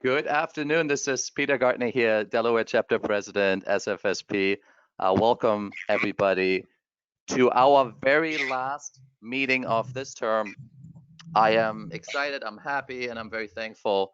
Good afternoon. This is Peter Gartner here, Delaware Chapter President, SFSP. Welcome, everybody, to our very last meeting of this term. I am excited, I'm happy, and I'm very thankful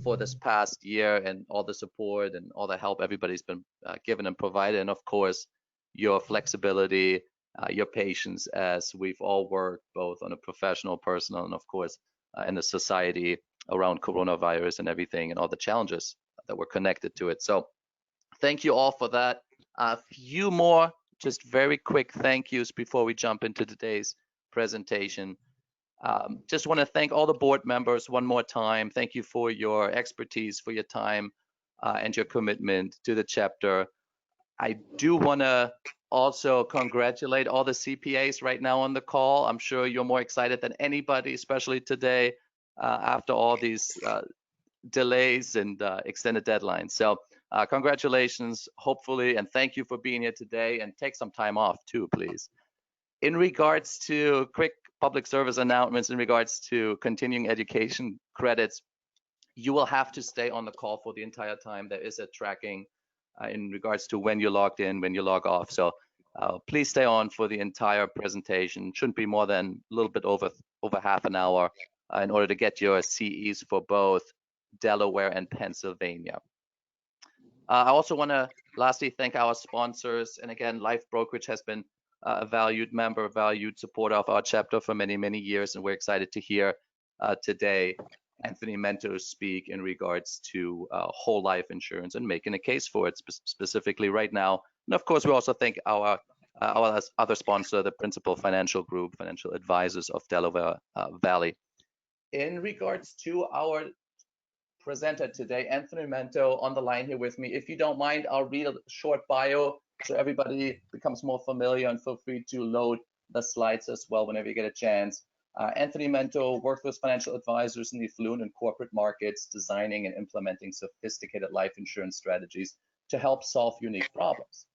for this past year and all the support and all the help everybody's been given and provided. And of course, your flexibility, your patience as we've all worked both on a professional, personal, and of course, in the society around coronavirus and everything and all the challenges that were connected to it. So thank you all for that. A few more just very quick thank yous before we jump into today's presentation. Just want to thank all the board members one more time. Thank you for your expertise, for your time, and your commitment to the chapter. I do want to also congratulate all the CPAs right now on the call. I'm sure you're more excited than anybody, especially today after all these delays and extended deadlines. So congratulations, hopefully, and thank you for being here today, and take some time off too, please. In regards to quick public service announcements in regards to continuing education credits, you will have to stay on the call for the entire time. There is a tracking in regards to when you logged in, when you log off. So please stay on for the entire presentation. Shouldn't be more than a little bit over half an hour in order to get your CEs for both Delaware and Pennsylvania. I also want to lastly thank our sponsors. And again, Life Brokerage has been a valued member, a valued supporter of our chapter for many, many years. And we're excited to hear today Anthony Mento speak in regards to whole life insurance and making a case for it specifically right now. And of course, we also thank our other sponsor, the Principal Financial Group, Financial Advisors of Delaware Valley. In regards to our presenter today, Anthony Mento, on the line here with me. If you don't mind, I'll read a short bio so everybody becomes more familiar, and feel free to load the slides as well whenever you get a chance. Anthony Mento worked with financial advisors in the affluent and corporate markets, designing and implementing sophisticated life insurance strategies to help solve unique problems.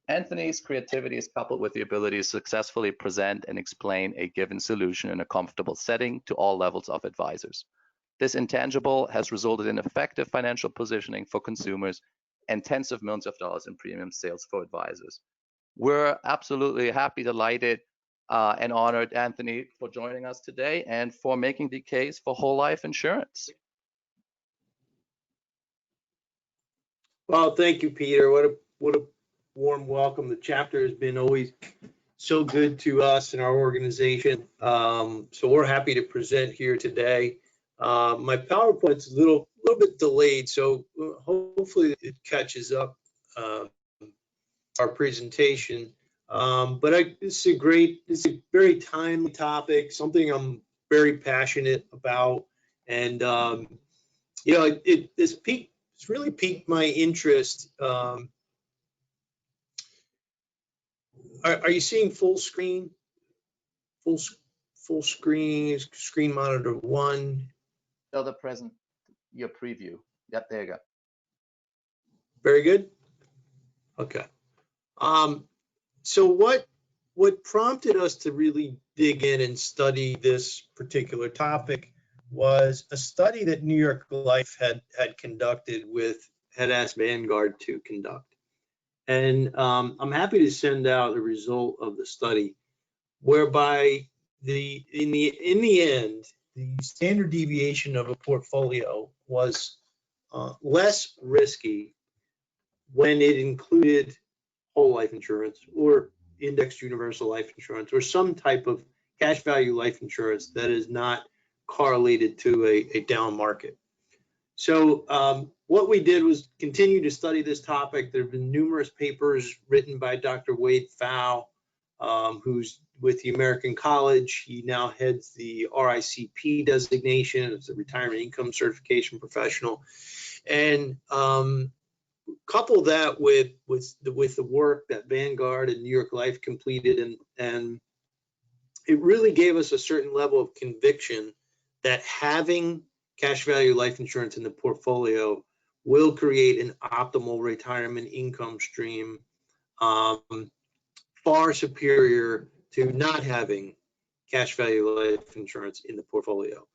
Anthony's creativity is coupled with the ability to successfully present and explain a given solution in a comfortable setting to all levels of advisors. This intangible has resulted in effective financial positioning for consumers and tens of millions of dollars in premium sales for advisors. We're absolutely happy, delighted, and honored, Anthony, for joining us today and for making the case for whole life insurance. Well, thank you, Peter. What a warm welcome. The chapter has been always so good to us and our organization. So we're happy to present here today. My PowerPoint's a little bit delayed, so hopefully it catches up our presentation. But it's a very timely topic, something I'm very passionate about, and you know, it's really piqued my interest. Are you seeing full screen? Full screen, screen monitor 1. Show the present, your preview. Yep, there you go. Very good. Okay. So what prompted us to really dig in and study this particular topic was a study that New York Life had conducted had asked Vanguard to conduct. And I'm happy to send out the result of the study, whereby in the end, the standard deviation of a portfolio was less risky when it included whole life insurance or indexed universal life insurance or some type of cash value life insurance that is not correlated to a down market. So what we did was continue to study this topic. There have been numerous papers written by Dr. Wade Pfau, who's with the American College. He now heads the RICP designation as a retirement income certification professional. And couple that with the work that Vanguard and New York Life completed, and it really gave us a certain level of conviction that having cash value life insurance in the portfolio will create an optimal retirement income stream far superior to not having cash value life insurance in the portfolio.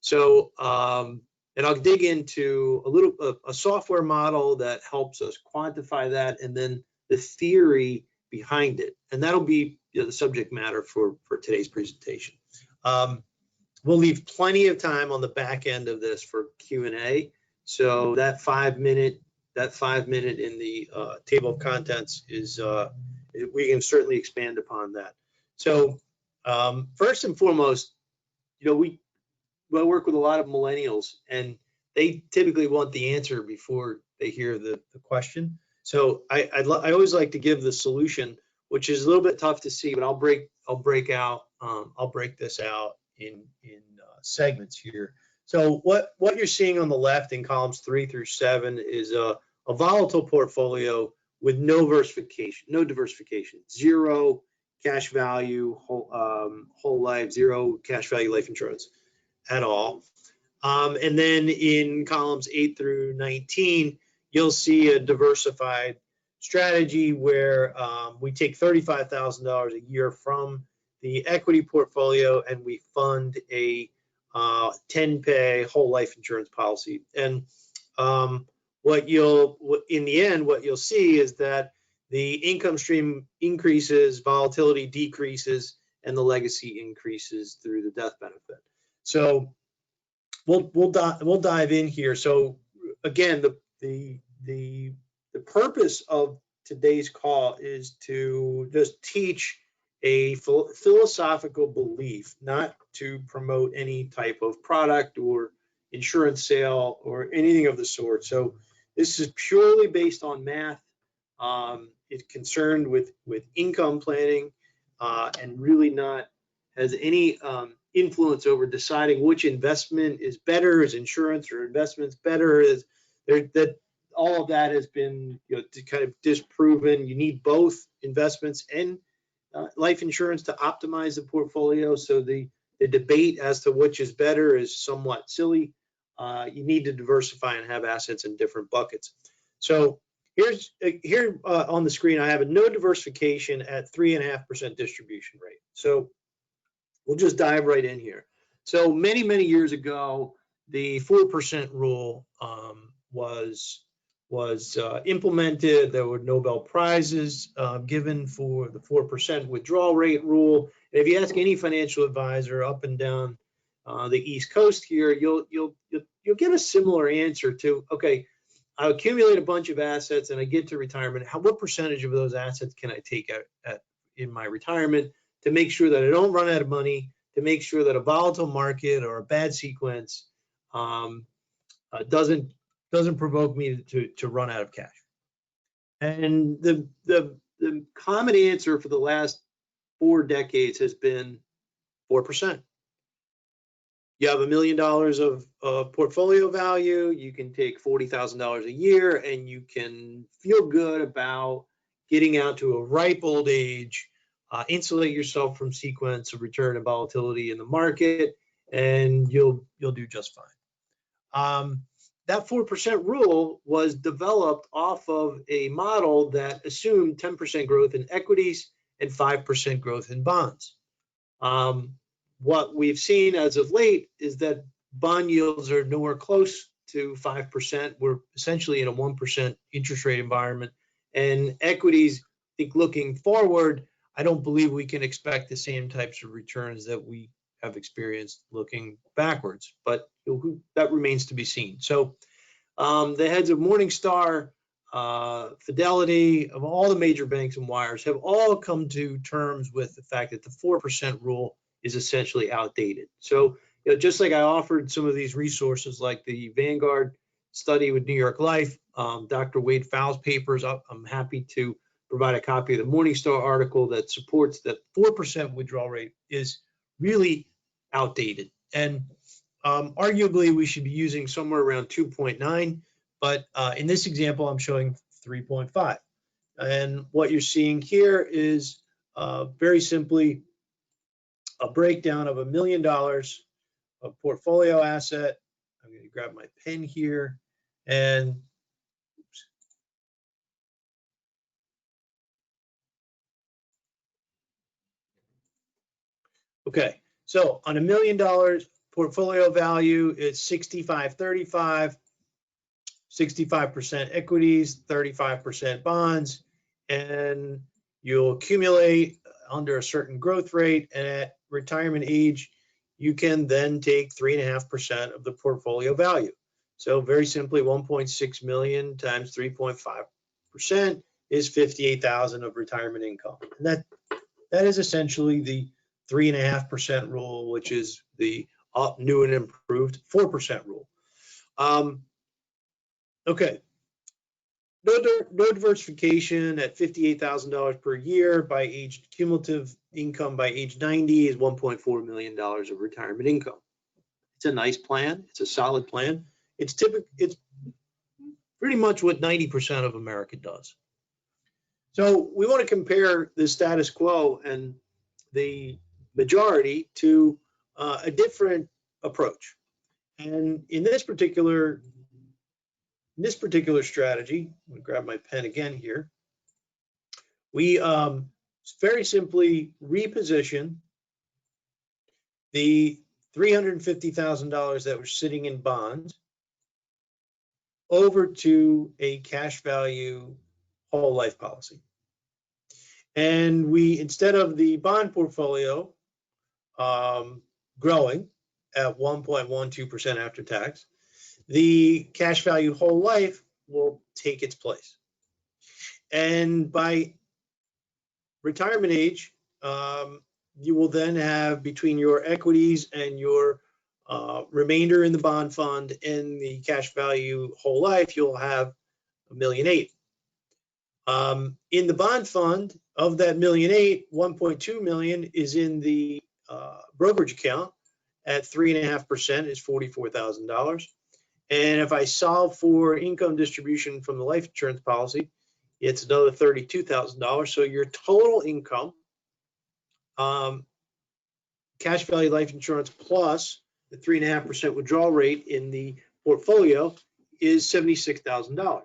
So And I'll dig into a software model that helps us quantify that, and then the theory behind it. And that'll be the subject matter for today's presentation. We'll leave plenty of time on the back end of this for Q&A. So that 5 minute in the table of contents is, we can certainly expand upon that. So first and foremost, we work with a lot of millennials, and they typically want the answer before they hear the question. So I always like to give the solution, which is a little bit tough to see, but I'll break this out in segments here. So what you're seeing on the left in columns 3 through 7 is a volatile portfolio with no diversification, zero cash value, whole life, zero cash value life insurance at all. And then in columns 8 through 19, you'll see a diversified strategy where we take $35,000 a year from the equity portfolio and we fund a 10-pay whole life insurance policy. And what you'll see is that the income stream increases, volatility decreases, and the legacy increases through the death benefit. So we'll dive in here. So again, the purpose of today's call is to just teach a philosophical belief, not to promote any type of product or insurance sale or anything of the sort. So this is purely based on math. It's concerned with income planning and really not has any influence over deciding which investment is better, is insurance or investments better, that all of that has been kind of disproven. You need both investments and life insurance to optimize the portfolio. So the debate as to which is better is somewhat silly. You need to diversify and have assets in different buckets. So here on the screen, I have a no diversification at 3.5% distribution rate. So we'll just dive right in here. So many years ago, the 4% rule was implemented. There were Nobel Prizes given for the 4% withdrawal rate rule. And if you ask any financial advisor up and down the East Coast here, you'll get a similar answer to, okay, I accumulate a bunch of assets and I get to retirement. What percentage of those assets can I take out in my retirement to make sure that I don't run out of money, to make sure that a volatile market or a bad sequence doesn't provoke me to run out of cash? And the common answer for the last 4 decades has been 4%. You have $1 million of portfolio value. You can take $40,000 a year, and you can feel good about getting out to a ripe old age, insulate yourself from sequence of return and volatility in the market, and you'll do just fine. That 4% rule was developed off of a model that assumed 10% growth in equities and 5% growth in bonds. What we've seen as of late is that bond yields are nowhere close to 5%. We're essentially in a 1% interest rate environment. And equities, I think looking forward, I don't believe we can expect the same types of returns that we have experienced looking backwards, but that remains to be seen. So the heads of Morningstar, Fidelity, of all the major banks and wires have all come to terms with the fact that the 4% rule is essentially outdated. So just like I offered some of these resources like the Vanguard study with New York Life, Dr. Wade Fowle's papers, I'm happy to provide a copy of the Morningstar article that supports that 4% withdrawal rate is really outdated. And arguably, we should be using somewhere around 2.9, but in this example, I'm showing 3.5. And what you're seeing here is very simply a breakdown of $1 million of portfolio asset. I'm going to grab my pen here and okay, so on $1 million portfolio value is 65-35, 65% equities, 35% bonds, and you'll accumulate under a certain growth rate, and at retirement age, you can then take 3.5% of the portfolio value. So very simply, 1.6 million times 3.5% is 58,000 of retirement income. And that is essentially the 3.5% rule, which is the new and improved 4% rule. Okay. No diversification at $58,000 per year by age, cumulative income by age 90 is $1.4 million of retirement income. It's a nice plan. It's a solid plan. It's pretty much what 90% of America does. So we want to compare the status quo and the majority to a different approach. And in this particular strategy, I'm going to grab my pen again here. We very simply reposition the $350,000 that was sitting in bonds over to a cash value whole life policy. And we, instead of the bond portfolio growing at 1.12% after tax, the cash value whole life will take its place. And by retirement age, you will then have, between your equities and your remainder in the bond fund and the cash value whole life, you'll have $1.8 million. In the bond fund, of that $1.8 million, $1.2 million is in the brokerage account at 3.5% is $44,000. And if I solve for income distribution from the life insurance policy, it's another $32,000. So your total income, cash value life insurance plus the 3.5% withdrawal rate in the portfolio is $76,000.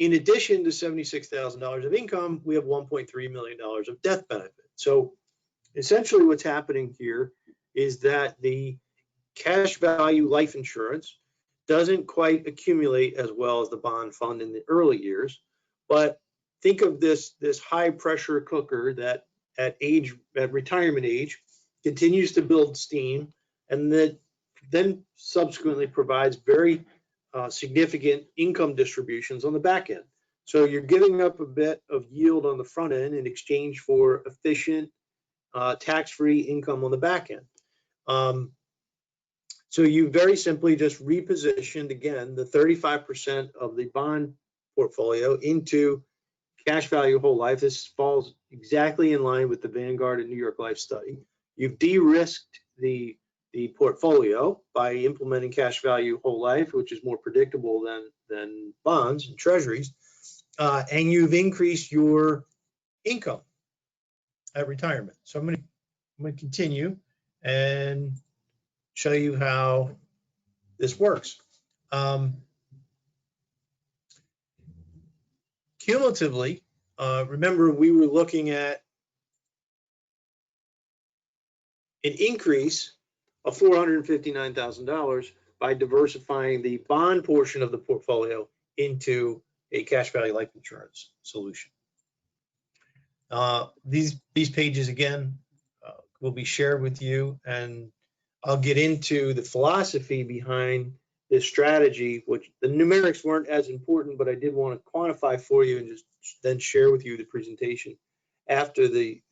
In addition to $76,000 of income, we have $1.3 million of death benefit. So essentially what's happening here is that the cash value life insurance doesn't quite accumulate as well as the bond fund in the early years, but think of this high pressure cooker that at retirement age continues to build steam, and that then subsequently provides very significant income distributions on the back end. So you're giving up a bit of yield on the front end in exchange for efficient tax-free income on the back end. So you very simply just repositioned, again, the 35% of the bond portfolio into cash value whole life. This falls exactly in line with the Vanguard and New York Life study. You've de-risked the portfolio by implementing cash value whole life, which is more predictable than bonds and treasuries, and you've increased your income at retirement. So I'm going to continue and show you how this works. Cumulatively, remember we were looking at an increase of $459,000 by diversifying the bond portion of the portfolio into a cash value life insurance solution. These pages again will be shared with you, and I'll get into the philosophy behind this strategy, which the numerics weren't as important, but I did want to quantify for you and just then share with you the presentation after the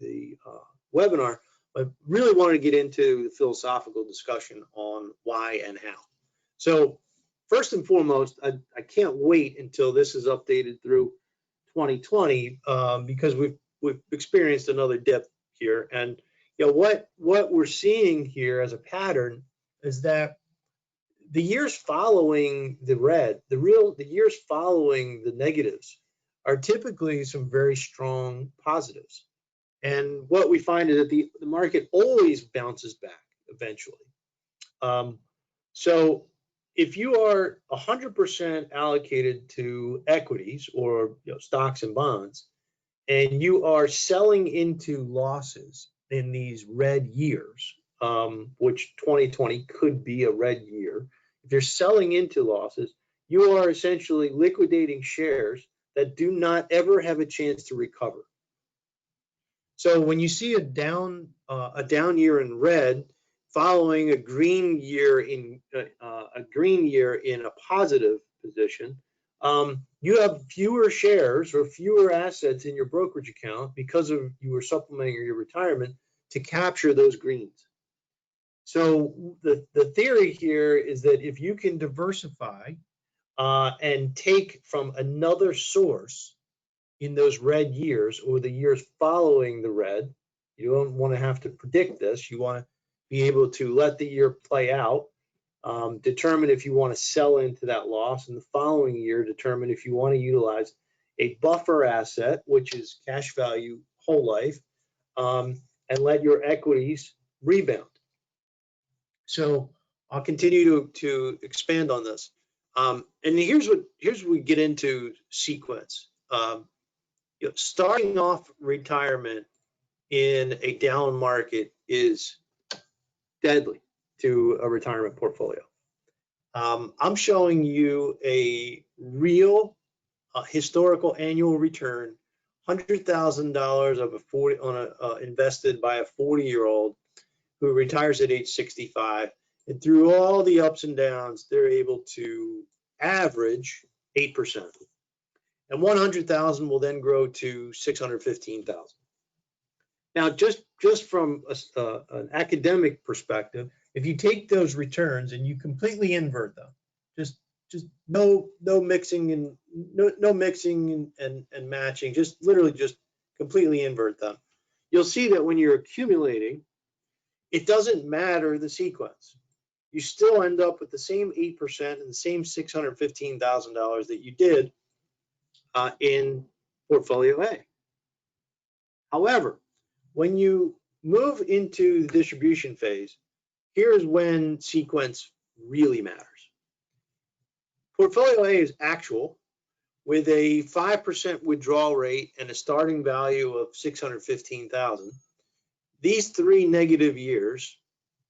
webinar. I really wanted to get into the philosophical discussion on why and how. So first and foremost, I can't wait until this is updated through 2020 because we've experienced another dip here. And you know what we're seeing here as a pattern is that the years following the red, the years following the negatives are typically some very strong positives. And what we find is that the market always bounces back eventually. So if you are 100% allocated to equities or stocks and bonds, and you are selling into losses in these red years, which 2020 could be a red year, if you're selling into losses, you are essentially liquidating shares that do not ever have a chance to recover. So when you see a down year in red following a green year in a positive position, you have fewer shares or fewer assets in your brokerage account because of you were supplementing your retirement to capture those greens. So the theory here is that if you can diversify and take from another source in those red years or the years following the red, you don't want to have to predict this. You want to be able to let the year play out, determine if you want to sell into that loss, and the following year determine if you want to utilize a buffer asset, which is cash value whole life, and let your equities rebound. So I'll continue to expand on this. And here's what we get into sequence. Starting off retirement in a down market is deadly to a retirement portfolio. I'm showing you a real historical annual return, $100,000 of invested by a 40-year-old who retires at age 65, and through all the ups and downs, they're able to average 8%. And 100,000 will then grow to 615,000. Now, just from an academic perspective, if you take those returns and you completely invert them, just no mixing and no mixing and matching, literally just completely invert them, you'll see that when you're accumulating, it doesn't matter the sequence. You still end up with the same 8% and the same $615,000 that you did in portfolio A. However, when you move into the distribution phase, here's when sequence really matters. Portfolio A is actual with a 5% withdrawal rate and a starting value of 615,000. These 3 negative years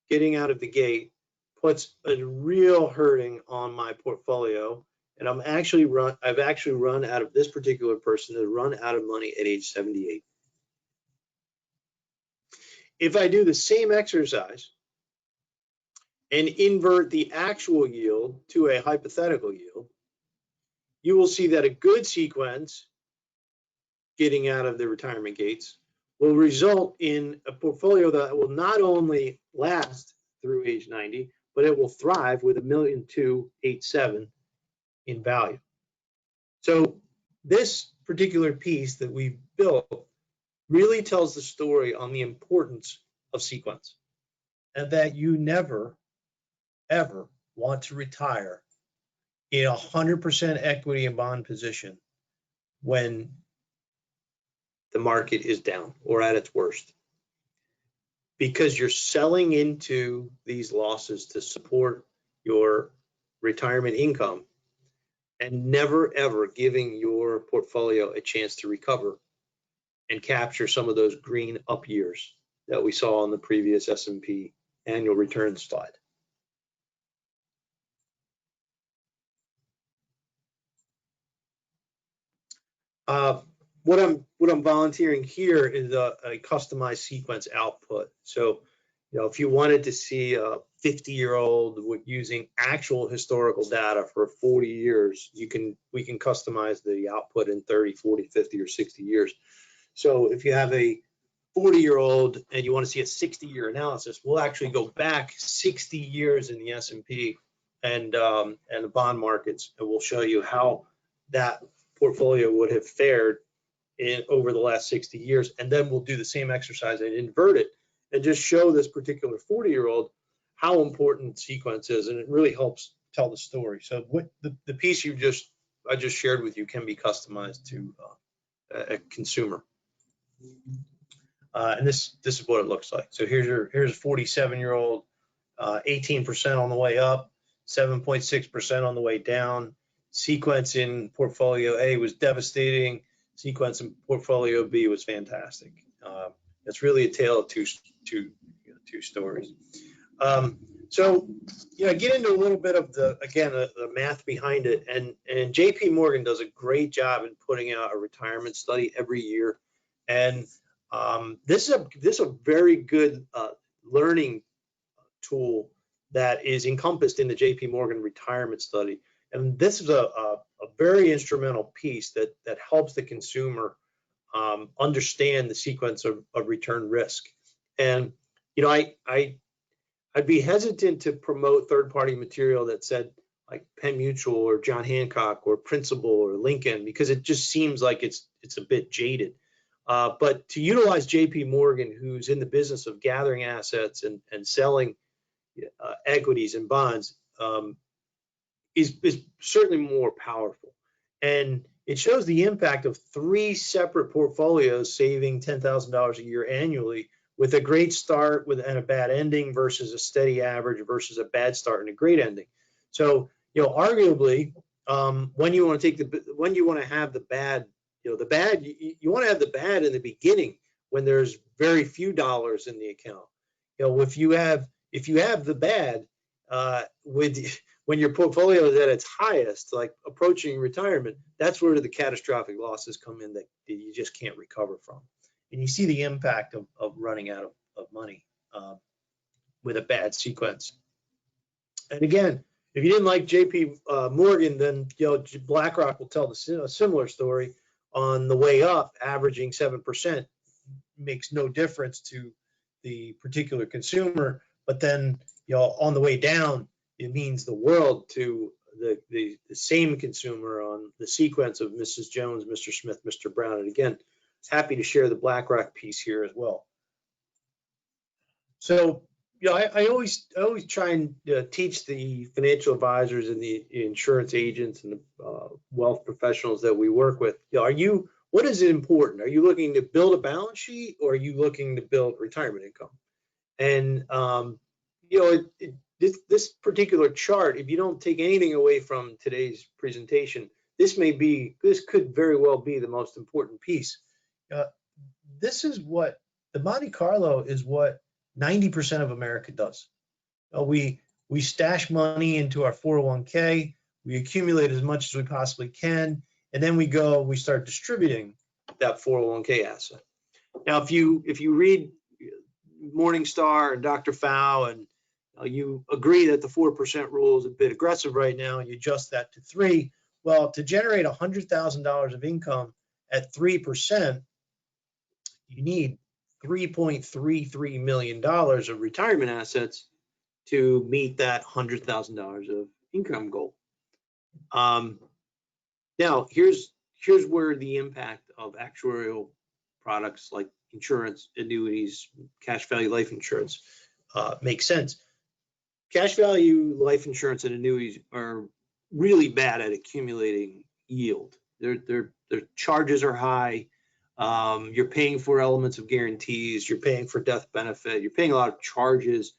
getting out of the gate puts a real hurting on my portfolio, and I've actually run out of this particular person to run out of money at age 78. If I do the same exercise and invert the actual yield to a hypothetical yield, you will see that a good sequence getting out of the retirement gates will result in a portfolio that will not only last through age 90, but it will thrive with $1,287,000 in value. So this particular piece that we've built really tells the story on the importance of sequence, and that you never, ever want to retire in 100% equity and bond position when the market is down or at its worst, because you're selling into these losses to support your retirement income and never ever giving your portfolio a chance to recover and capture some of those green up years that we saw on the previous S&P annual return slide. What I'm volunteering here is a customized sequence output. So, if you wanted to see a 50-year-old using actual historical data for 40 years, we can customize the output in 30, 40, 50, or 60 years. So if you have a 40-year-old and you want to see a 60-year analysis, we'll actually go back 60 years in the S&P and the bond markets, and we'll show you how that portfolio would have fared over the last 60 years. And then we'll do the same exercise and invert it and just show this particular 40-year-old how important sequence is, and it really helps tell the story. So what the piece I just shared with you can be customized to a consumer. And this is what it looks like. So here's a 47-year-old, 18% on the way up, 7.6% on the way down. Sequence in portfolio A was devastating. Sequence in portfolio B was fantastic. It's really a tale of two two stories. So, get into a little bit of the math behind it. And JP Morgan does a great job in putting out a retirement study every year. And this is a very good learning tool that is encompassed in the JP Morgan retirement study. And this is a very instrumental piece that helps the consumer understand the sequence of return risk. And, I'd be hesitant to promote third-party material that said like Penn Mutual or John Hancock or Principal or Lincoln, because it just seems like it's a bit jaded. But to utilize JP Morgan, who's in the business of gathering assets and selling equities and bonds, is certainly more powerful. And it shows the impact of 3 separate portfolios saving $10,000 a year annually, with a great start and a bad ending versus a steady average versus a bad start and a great ending. So, arguably, when you want to have the bad, you want to have the bad in the beginning when there's very few dollars in the account. If you have the bad when your portfolio is at its highest, like approaching retirement, that's where the catastrophic losses come in that you just can't recover from. And you see the impact of running out of money with a bad sequence. And again, if you didn't like JP Morgan, then BlackRock will tell a similar story. On the way up, averaging 7% makes no difference to the particular consumer, but then on the way down, it means the world to the same consumer on the sequence of Mrs. Jones, Mr. Smith, Mr. Brown. And again, happy to share the BlackRock piece here as well. So, I always try and teach the financial advisors and the insurance agents and the wealth professionals that we work with. What is important? Are you looking to build a balance sheet, or are you looking to build retirement income? And this particular chart, if you don't take anything away from today's presentation, this could very well be the most important piece. This is what the Monte Carlo is, what 90% of America does. We stash money into our 401k, we accumulate as much as we possibly can, and then we start distributing that 401k asset. Now, if you read Morningstar and Dr. Pfau, and you agree that the 4% rule is a bit aggressive right now, and you adjust that to 3, well, to generate $100,000 of income at 3%, you need $3.33 million of retirement assets to meet that $100,000 of income goal. Now, here's where the impact of actuarial products like insurance, annuities, cash value life insurance makes sense. Cash value life insurance and annuities are really bad at accumulating yield. Their charges are high. You're paying for elements of guarantees. You're paying for death benefit. You're paying a lot of charges.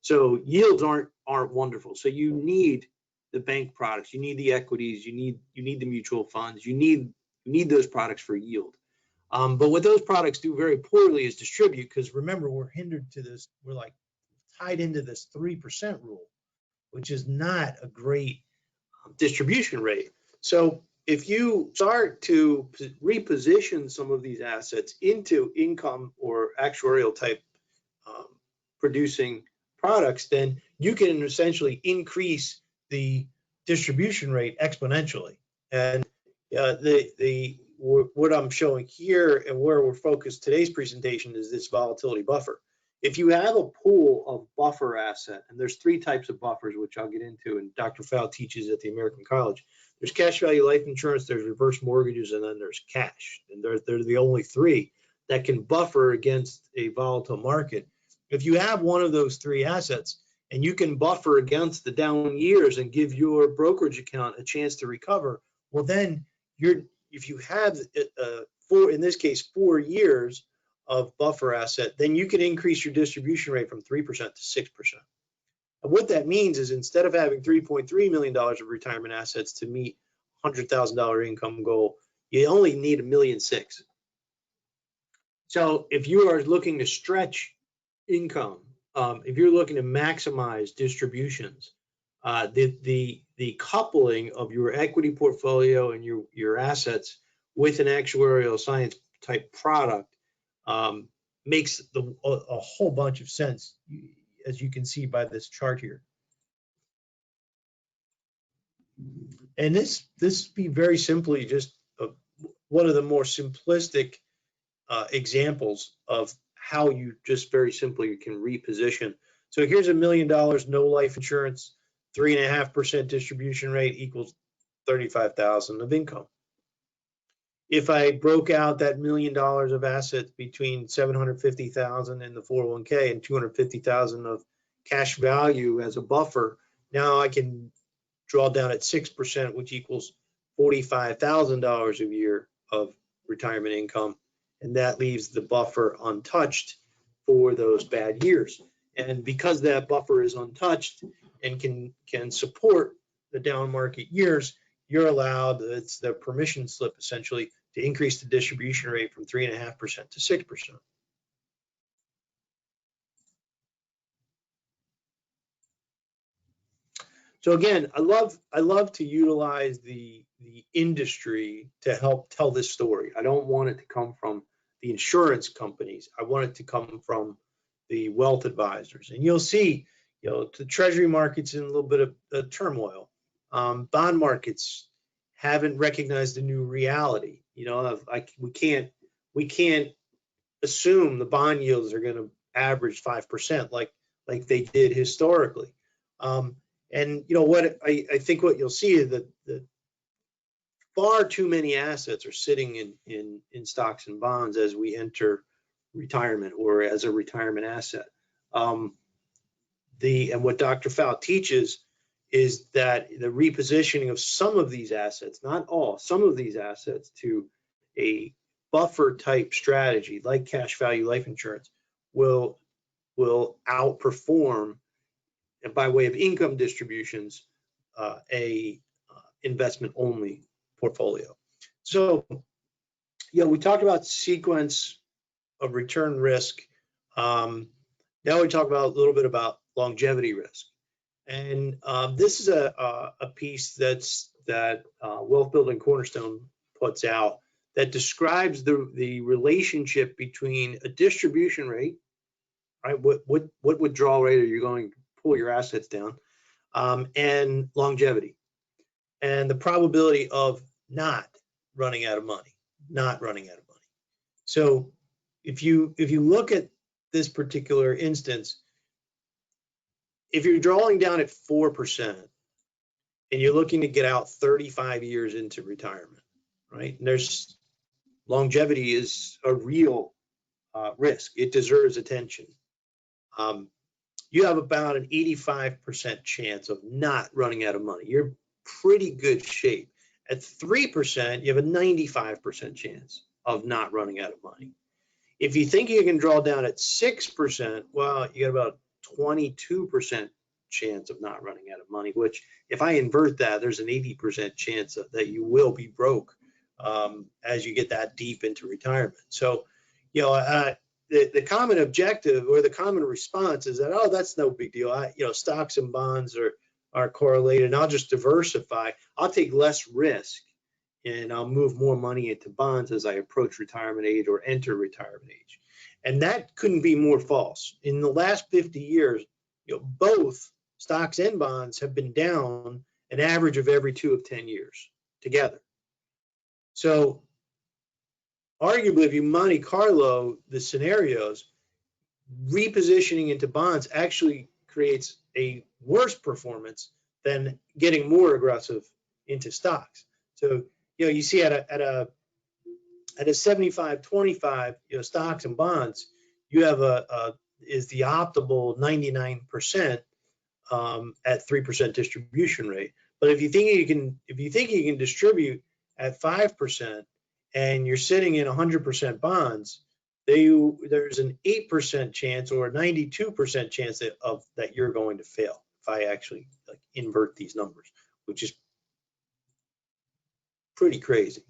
So yields aren't wonderful. So you need the bank products. You need the equities. You need the mutual funds. You need those products for yield. But what those products do very poorly is distribute, because remember, we're hindered to this. We're like tied into this 3% rule, which is not a great distribution rate. So if you start to reposition some of these assets into income or actuarial type producing products, then you can essentially increase the distribution rate exponentially. And what I'm showing here and where we're focused today's presentation is this volatility buffer. If you have a pool of buffer asset, and there's 3 types of buffers, which I'll get into, and Dr. Pfau teaches at the American College. There's cash value life insurance, there's reverse mortgages, and then there's cash. And they're the only 3 that can buffer against a volatile market. If you have one of those 3 assets, and you can buffer against the down years and give your brokerage account a chance to recover, well, then if you have in this case 4 years of buffer asset, then you can increase your distribution rate from 3% to 6%. And what that means is, instead of having $3.3 million of retirement assets to meet $100,000 income goal, you only need $1.6 million. So if you are looking to stretch income if you're looking to maximize distributions, the coupling of your equity portfolio and your assets with an actuarial science type product makes a whole bunch of sense, as you can see by this chart here. And this be very simply just one of the more simplistic examples of how you just very simply can reposition. So here's $1 million, no life insurance, 3.5% distribution rate equals $35,000 of income. If I broke out that $1 million of assets between $750,000 in the 401k and $250,000 of cash value as a buffer, now I can draw down at 6%, which equals $45,000 a year of retirement income, and that leaves the buffer untouched for those bad years. And because that buffer is untouched and can support the down market years, you're allowed, it's the permission slip essentially, to increase the distribution rate from 3.5% to 6%. So again, I love to utilize the industry to help tell this story. I don't want it to come from the insurance companies. I want it to come from the wealth advisors. And you'll see, the treasury market's in a little bit of turmoil. Bond markets haven't recognized the new reality. We can't assume the bond yields are going to average 5% like they did historically. And what I think what you'll see is that far too many assets are sitting in stocks and bonds as we enter retirement or as a retirement asset. And what Dr. Fowl teaches is that the repositioning of some of these assets, not all, some of these assets to a buffer type strategy like cash value life insurance will outperform, and by way of income distributions, a investment only portfolio. So, we talked about sequence of return risk. Now we talk about a little bit about longevity risk. And this is a piece that Wealth Building Cornerstone puts out that describes the relationship between a distribution rate, right? What withdrawal rate are you going to pull your assets down, and longevity, and the probability of not running out of money. So if you look at this particular instance, if you're drawing down at 4% and you're looking to get out 35 years into retirement, right? And there's longevity is a real risk. It deserves attention. You have about an 85% chance of not running out of money. You're pretty good shape. At 3%, you have a 95% chance of not running out of money. If you think you can draw down at 6%, well, you got about 22% chance of not running out of money, which if I invert that, there's an 80% chance that you will be broke as you get that deep into retirement. So, the common objective or the common response is that, oh, that's no big deal. Stocks and bonds are correlated, and I'll just diversify. I'll take less risk, and I'll move more money into bonds as I approach retirement age or enter retirement age. And that couldn't be more false. In the last 50 years, both stocks and bonds have been down an average of every 2 of 10 years together. So arguably, if you Monte Carlo the scenarios, repositioning into bonds actually creates a worse performance than getting more aggressive into stocks. So, you see at a 75-25, stocks and bonds, you have is the optimal 99% at 3% distribution rate. But if you think you can distribute at 5% and you're sitting in 100% bonds, there's an 8% chance or a 92% chance that you're going to fail if I actually invert these numbers, which is pretty crazy.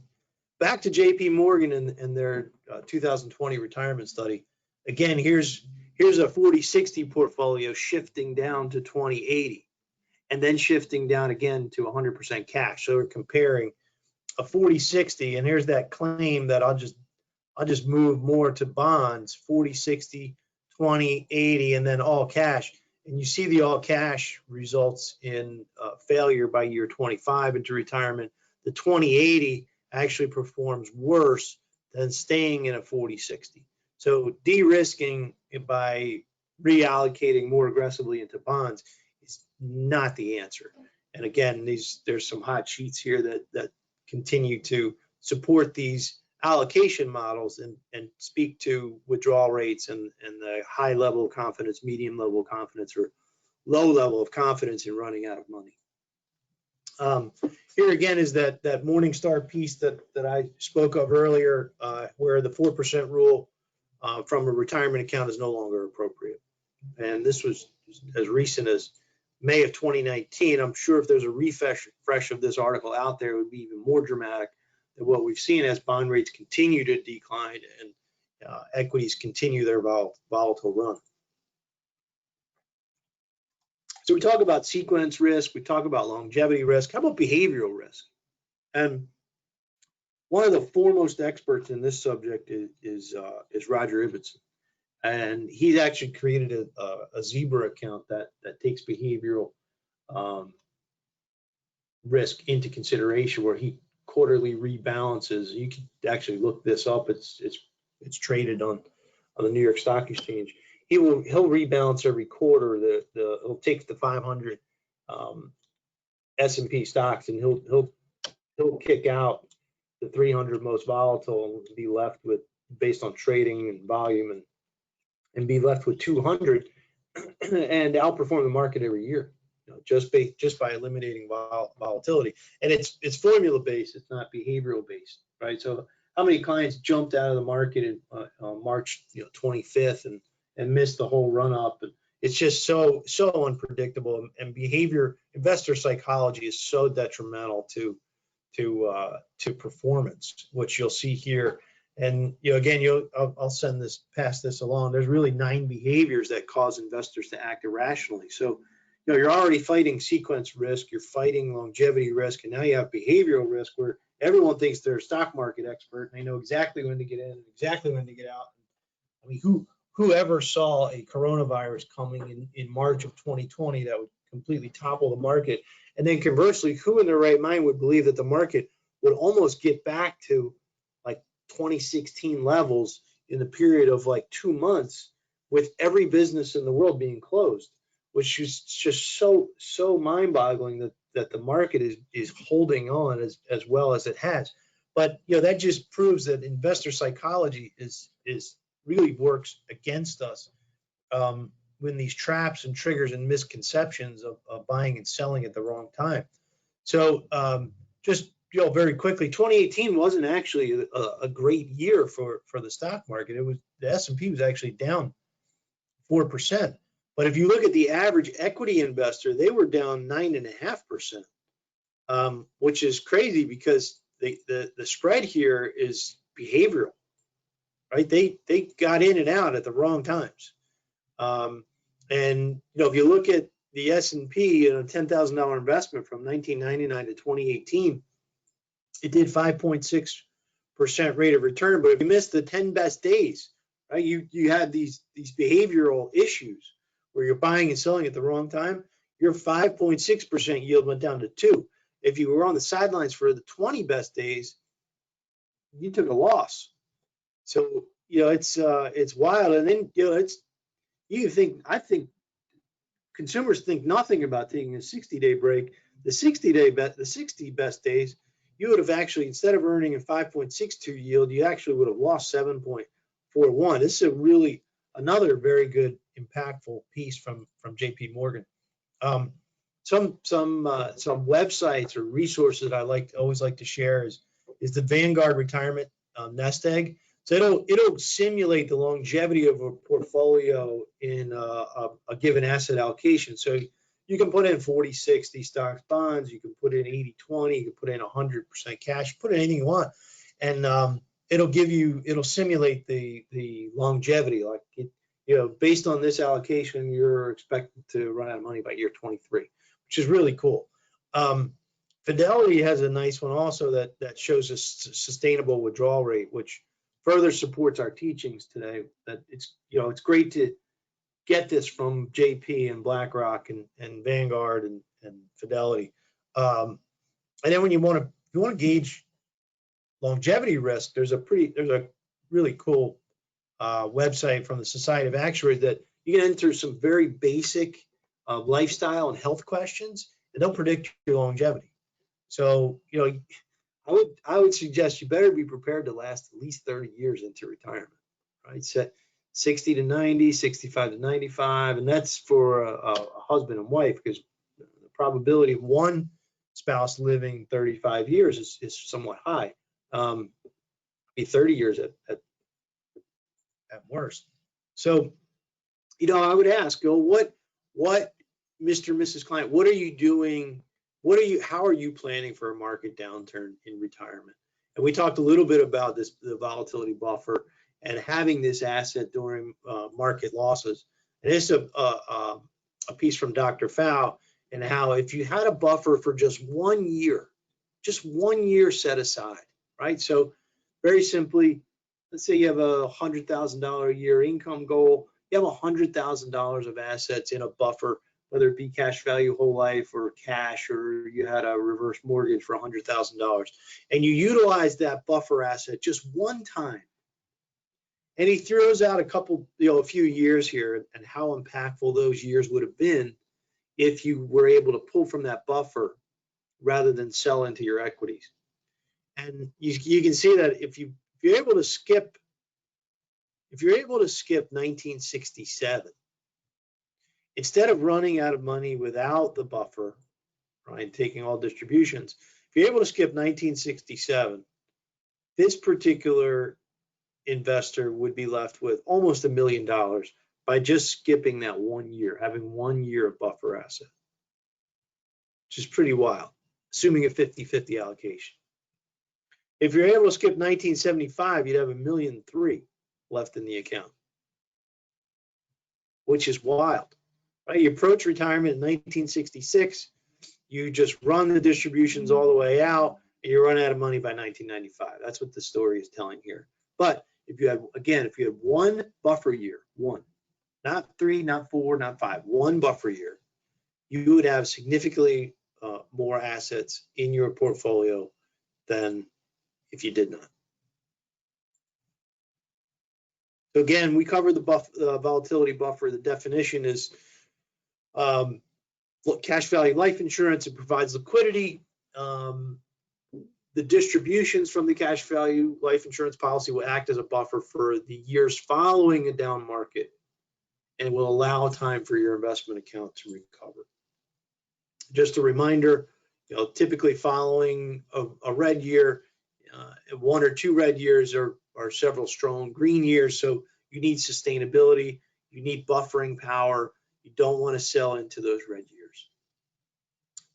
Back to JP Morgan and their 2020 retirement study. Again, here's here's a 40-60 portfolio shifting down to 20-80, and then shifting down again to 100% cash. So we're comparing a 40-60, and here's that claim that I'll just move more to bonds, 40-60, 20-80, and then all cash. And you see the all cash results in failure by year 25 into retirement. The 20-80 actually performs worse than staying in a 40-60. So de-risking by reallocating more aggressively into bonds is not the answer. And again, there's some hot sheets here that continue to support these allocation models and speak to withdrawal rates and the high level of confidence, medium level of confidence, or low level of confidence in running out of money. Here again is that Morningstar piece that I spoke of earlier, where the 4% rule from a retirement account is no longer appropriate. And this was as recent as May of 2019. I'm sure if there's a refresh of this article out there, it would be even more dramatic than what we've seen as bond rates continue to decline and equities continue their volatile run. So we talk about sequence risk, we talk about longevity risk. How about behavioral risk? And one of the foremost experts in this subject is Roger Ibbotson. And he's actually created a Zebra account that takes behavioral risk into consideration, where he quarterly rebalances. You can actually look this up. It's traded on the New York Stock Exchange. He'll rebalance every quarter. He'll take the 500 S&P stocks, and he'll kick out the 300 most volatile and be left with, based on trading and volume, and be left with 200 and outperform the market every year, just by eliminating volatility. And it's formula based, it's not behavioral based, right? So how many clients jumped out of the market on March 25th and missed the whole run up? And it's just so unpredictable, and investor psychology is so detrimental to performance, which you'll see here. And again, I'll pass this along. There's really 9 behaviors that cause investors to act irrationally. So you're already fighting sequence risk, you're fighting longevity risk, and now you have behavioral risk, where everyone thinks they're a stock market expert and they know exactly when to get in and exactly when to get out. I mean, whoever saw a coronavirus coming in March of 2020 that would completely topple the market? And then conversely, who in their right mind would believe that the market would almost get back to like 2016 levels in the period of like 2 months, with every business in the world being closed, which is just so mind-boggling that the market is holding on as well as it has. But that just proves that investor psychology is really works against us when these traps and triggers and misconceptions of buying and selling at the wrong time. So just very quickly, 2018 wasn't actually a great year for the stock market. The S&P was actually down 4%. But if you look at the average equity investor, they were down 9.5%, which is crazy because the spread here is behavioral, right? They got in and out at the wrong times. And if you look at the S&P and a $10,000 investment from 1999 to 2018, it did 5.6% rate of return. But if you missed the 10 best days, right, you had these behavioral issues where you're buying and selling at the wrong time, your 5.6% yield went down to 2. If you were on the sidelines for the 20 best days, you took a loss. So it's wild. And then I think consumers think nothing about taking a 60-day break. The 60 best days, you would have actually, instead of earning a 5.62 yield, you actually would have lost 7.41. This is another very good, impactful piece from JP Morgan. Some websites or resources that I always like to share is the Vanguard Retirement Nest Egg. So it'll simulate the longevity of a portfolio in a given asset allocation. So you can put in 40-60 stocks, bonds, you can put in 80-20, you can put in 100% cash, put in anything you want, and it'll simulate the longevity. Like based on this allocation, you're expected to run out of money by year 23, which is really cool. Fidelity has a nice one also that shows a sustainable withdrawal rate, which further supports our teachings today. That it's great to get this from JP and BlackRock and Vanguard and Fidelity. And then when you want to gauge longevity risk, there's a really cool website from the Society of Actuaries that you can enter some very basic lifestyle and health questions, and they'll predict your longevity. So, I would suggest you better be prepared to last at least 30 years into retirement, right? Set 60 to 90, 65 to 95, and that's for a husband and wife, because the probability of one spouse living 35 years is somewhat high. Be 30 years at worst. So, I would ask, what, Mr. and Mrs. Client, what are you doing? How are you planning for a market downturn in retirement? And we talked a little bit about the volatility buffer and having this asset during market losses. And it's a piece from Dr. Pfau, and how if you had a buffer for just 1 year set aside, right? So very simply, let's say you have a $100,000 a year income goal. You have $100,000 of assets in a buffer, whether it be cash value whole life or cash, or you had a reverse mortgage for $100,000, and you utilize that buffer asset just one time. And he throws out a few years here and how impactful those years would have been if you were able to pull from that buffer rather than sell into your equities. And you can see that if you're able to skip 1967, instead of running out of money without the buffer, right, taking all distributions, if you're able to skip 1967, this particular investor would be left with almost $1 million by just skipping that 1 year, having 1 year of buffer asset, which is pretty wild, assuming a 50-50 allocation. If you're able to skip 1975, you'd have $1.3 million left in the account, which is wild. Right? You approach retirement in 1966, you just run the distributions all the way out, and you run out of money by 1995. That's what the story is telling here. But if you had one buffer year, not 3, not 4, not 5, one buffer year, you would have significantly more assets in your portfolio than if you did not. So again, we covered the volatility buffer. The definition is cash value life insurance. It provides liquidity. The distributions from the cash value life insurance policy will act as a buffer for the years following a down market, and will allow time for your investment account to recover. Just a reminder, typically following a red year, 1 or 2 red years are several strong green years. So you need sustainability, you need buffering power. You don't want to sell into those red years.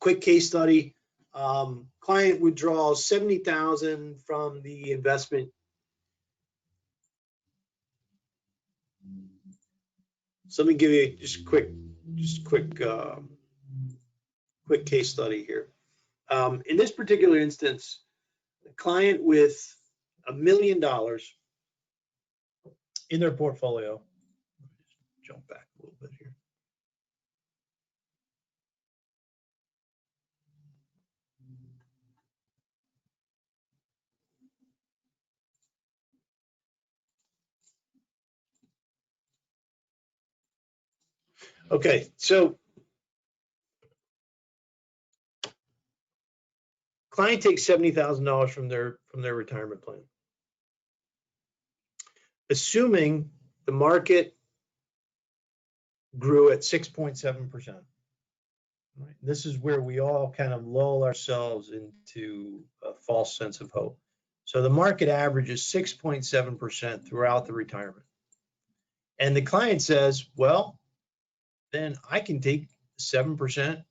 Quick case study. Client withdraws $70,000 from the investment. So let me give you just a quick case study here. In this particular instance, the client with $1 million in their portfolio. Just jump back a little bit here. Okay, so client takes $70,000 from their retirement plan, assuming the market grew at 6.7%. Right? This is where we all kind of lull ourselves into a false sense of hope. So the market average is 6.7% throughout the retirement. And the client says, well, then I can take 7%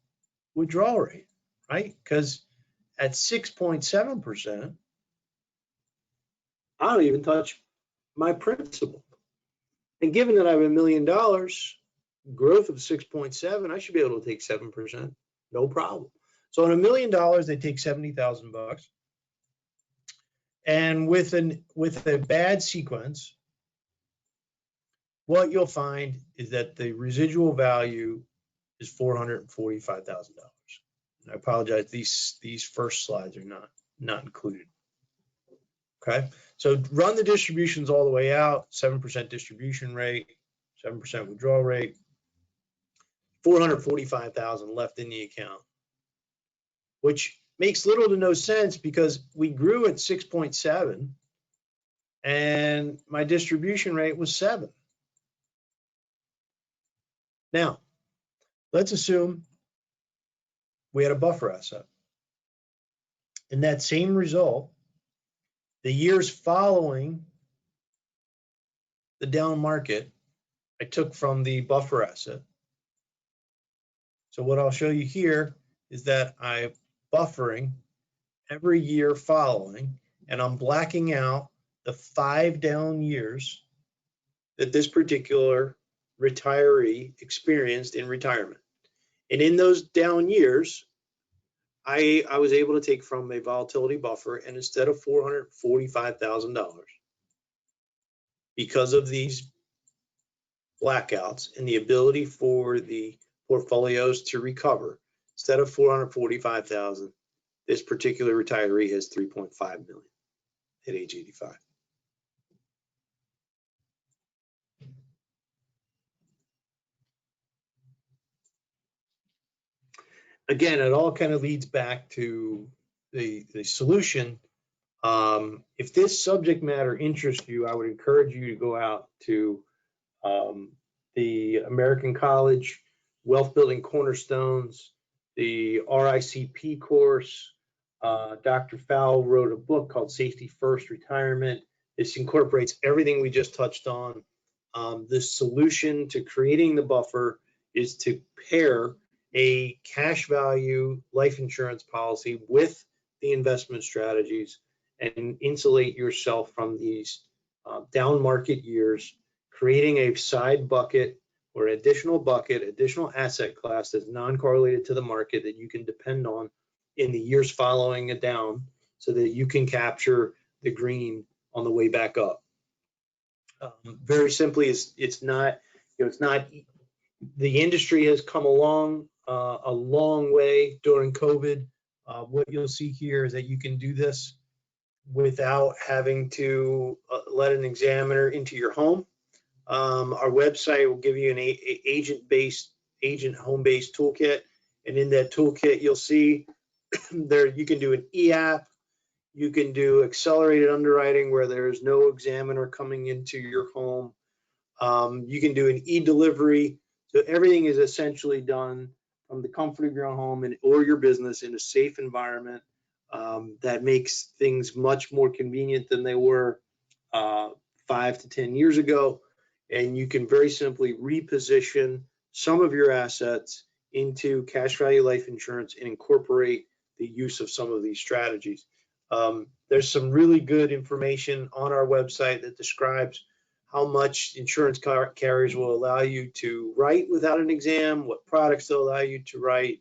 withdrawal rate, right? Because at 6.7%, I don't even touch my principal. And given that I have $1 million, growth of 6.7, I should be able to take 7%, no problem. So on $1 million, they take 70,000 bucks. And with a bad sequence, what you'll find is that the residual value is $445,000. I apologize, these first slides are not included. Okay, so run the distributions all the way out, 7% distribution rate, 7% withdrawal rate, 445,000 left in the account, which makes little to no sense because we grew at 6.7 and my distribution rate was 7. Now, let's assume we had a buffer asset. In that same result, the years following the down market, I took from the buffer asset. So what I'll show you here is that I'm buffering every year following, and I'm blacking out the 5 down years that this particular retiree experienced in retirement. And in those down years, I was able to take from a volatility buffer, and instead of $445,000, because of these blackouts and the ability for the portfolios to recover, instead of $445,000, this particular retiree has $3.5 million at age 85. Again, it all kind of leads back to the solution. If this subject matter interests you, I would encourage you to go out to the American College Wealth Building Cornerstones, the RICP course. Dr. Fowle wrote a book called Safety First Retirement. This incorporates everything we just touched on. The solution to creating the buffer is to pair a cash value life insurance policy with the investment strategies and insulate yourself from these down market years, creating a side bucket or additional asset class that's non-correlated to the market that you can depend on in the years following a down so that you can capture the green on the way back up. Very simply, it's not, the industry has come along a long way during COVID. What you'll see here is that you can do this without having to let an examiner into your home. Our website will give you an agent home-based toolkit, and in that toolkit you'll see there you can do an e-app, you can do accelerated underwriting where there's no examiner coming into your home, you can do an e-delivery. So everything is essentially done from the comfort of your own home or your business in a safe environment. That makes things much more convenient than they were 5 to 10 years ago. And you can very simply reposition some of your assets into cash value life insurance and incorporate the use of some of these strategies. There's some really good information on our website that describes how much insurance carriers will allow you to write without an exam, what products they'll allow you to write,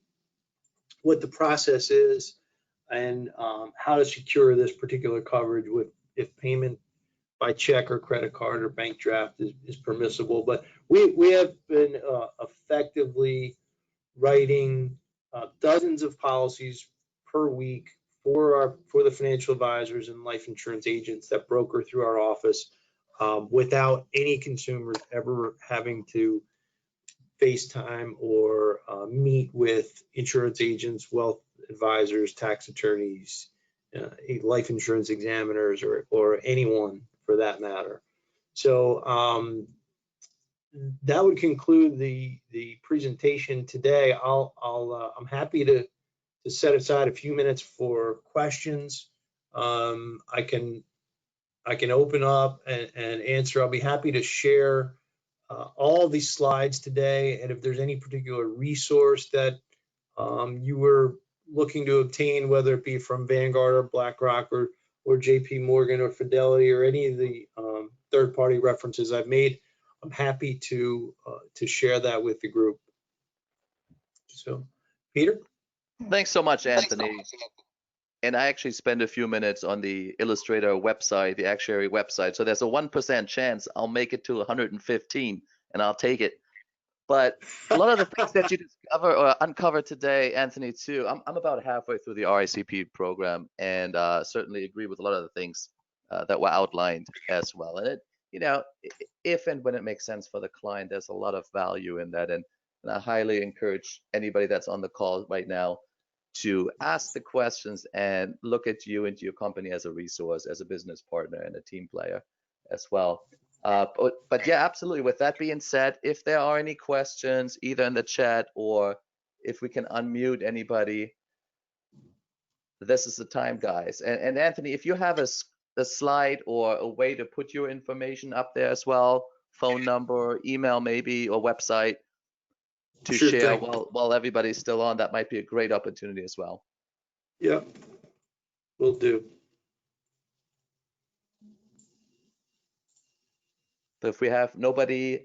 what the process is, and how to secure this particular coverage if payment by check or credit card or bank draft is permissible. But we have been effectively writing dozens of policies per week for the financial advisors and life insurance agents that broker through our office without any consumers ever having to FaceTime or meet with insurance agents, wealth advisors, tax attorneys, life insurance examiners, or anyone for that matter. So that would conclude the presentation today. I'm happy to set aside a few minutes for questions. I can open up and answer. I'll be happy to share all these slides today, and if there's any particular resource that you were looking to obtain, whether it be from Vanguard or BlackRock or JP Morgan or Fidelity or any of the third-party references I've made, I'm happy to share that with the group. So, Peter? Thanks so much, Anthony. And I actually spent a few minutes on the Illustrator website, the actuary website. So there's a 1% chance I'll make it to 115, and I'll take it. But a lot of the things that you discover or uncover today, Anthony, too, I'm about halfway through the RICP program, and certainly agree with a lot of the things that were outlined as well. And it, if and when it makes sense for the client, there's a lot of value in that. And I highly encourage anybody that's on the call right now to ask the questions and look at you and your company as a resource, as a business partner and a team player as well. But yeah, absolutely. With that being said, if there are any questions, either in the chat or if we can unmute anybody, this is the time, guys. And Anthony, if you have a slide or a way to put your information up there as well, phone number, email maybe, or website to Sure share thing. while everybody's still on, that might be a great opportunity as well. Yeah, will do. So if we have nobody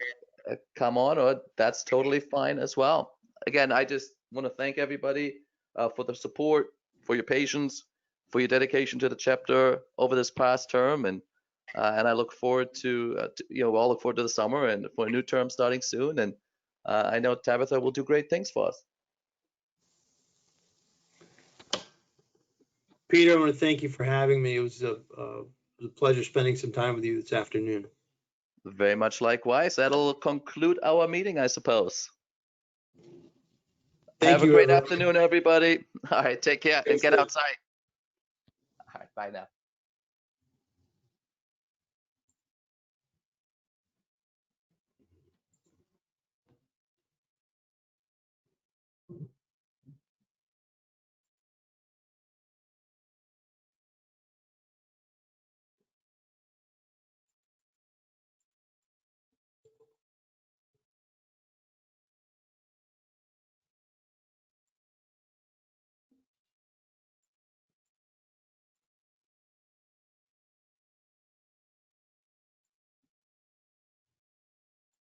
come on, or that's totally fine as well. Again, I just want to thank everybody for the support, for your patience, for your dedication to the chapter over this past term, and I look forward to we all look forward to the summer and for a new term starting soon. And I know Tabitha will do great things for us. Peter, I want to thank you for having me. It was a pleasure spending some time with you this afternoon. Very much likewise. That'll conclude our meeting, I suppose. Have a great afternoon, everybody. All right, take care and get outside. All right, bye now.